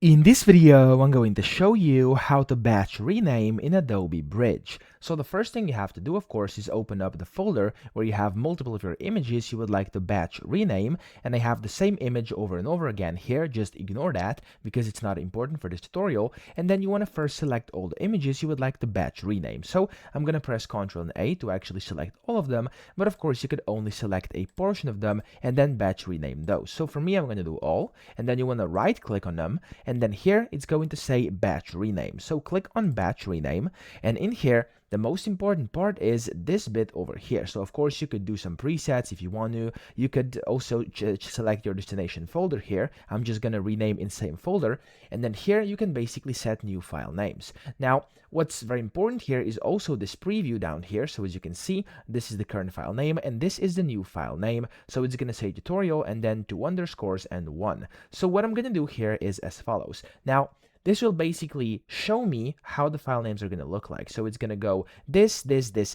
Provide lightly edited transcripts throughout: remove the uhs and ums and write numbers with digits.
In this video, I'm going to show you how to batch rename in Adobe Bridge. So the first thing you have to do, of course, is open up the folder where you have multiple of your images you would like to batch rename, and I have the same image over and over again here. Just ignore that because it's not important for this tutorial. And then you want to first select all the images you would like to batch rename. So I'm going to press Ctrl and A to actually select all of them, but of course you could only select a portion of them and then batch rename those. So for me, I'm going to do all, and then you want to right click on them, and then here it's going to say batch rename. So click on batch rename, and in here the most important part is this bit over here. So of course you could do some presets if you want to. You could also select your destination folder here. I'm just gonna rename in same folder, and then here you can basically set new file names. Now what's very important here is also this preview down here. So as you can see, this is the current file name and this is the new file name. So it's gonna say tutorial and then 2 underscores and 1. So what I'm gonna do here is as follows. Now this will basically show me how the file names are going to look like. So it's going to go this,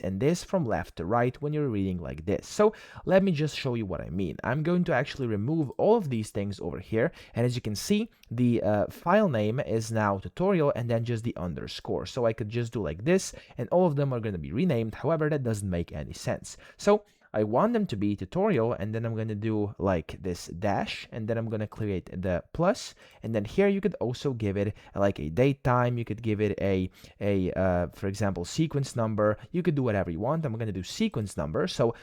and this from left to right when you're reading like this. So let me just show you what I mean. I'm going to actually remove all of these things over here. And as you can see, the file name is now tutorial and then just the underscore. So I could just do like this and all of them are going to be renamed. However, that doesn't make any sense. So I want them to be tutorial, and then I'm going to do like this dash, and then I'm going to create the plus, and then here you could also give it like a date time. You could give it for example, sequence number. You could do whatever you want. I'm going to do sequence number. So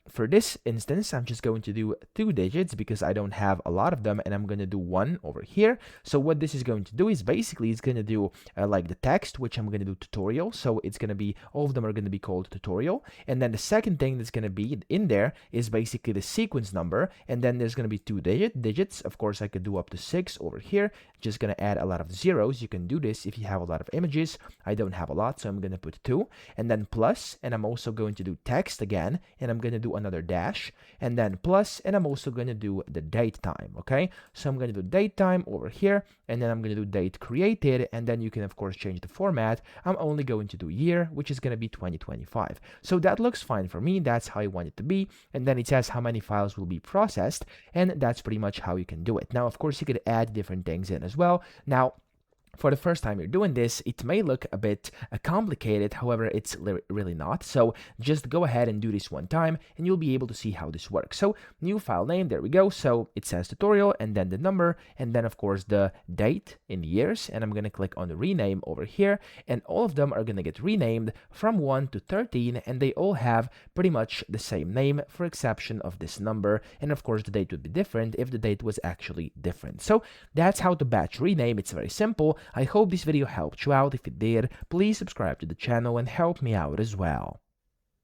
for this instance, I'm just going to do 2 digits because I don't have a lot of them, and I'm going to do 1 over here. So what this is going to do is basically it's going to do like the text, which I'm going to do tutorial. So it's going to be, all of them are going to be called tutorial, and then the second thing that's going to be in there is basically the sequence number, and then there's going to be 2 digits. Of course, I could do up to 6 over here. Just going to add a lot of zeros. You can do this if you have a lot of images. I don't have a lot, so I'm going to put 2, and then plus, and I'm also going to do text again, and I'm going to do another dash, and then plus, and I'm also going to do the date time. Okay, so I'm going to do date time over here, and then I'm going to do date created, and then you can of course change the format. I'm only going to do year, which is going to be 2025. So that looks fine for me. That's how I want it to be, and then it says how many files will be processed, and that's pretty much how you can do it. Now of course you could add different things in as well. Now for the first time you're doing this, it may look a bit complicated, however, it's really not. So just go ahead and do this one time, and you'll be able to see how this works. So new file name, there we go. So it says tutorial, and then the number, and then of course the date in years, and I'm going to click on the rename over here, and all of them are going to get renamed from 1 to 13, and they all have pretty much the same name for exception of this number, and of course the date would be different if the date was actually different. So that's how to batch rename. It's very simple. I hope this video helped you out. If it did, please subscribe to the channel and help me out as well.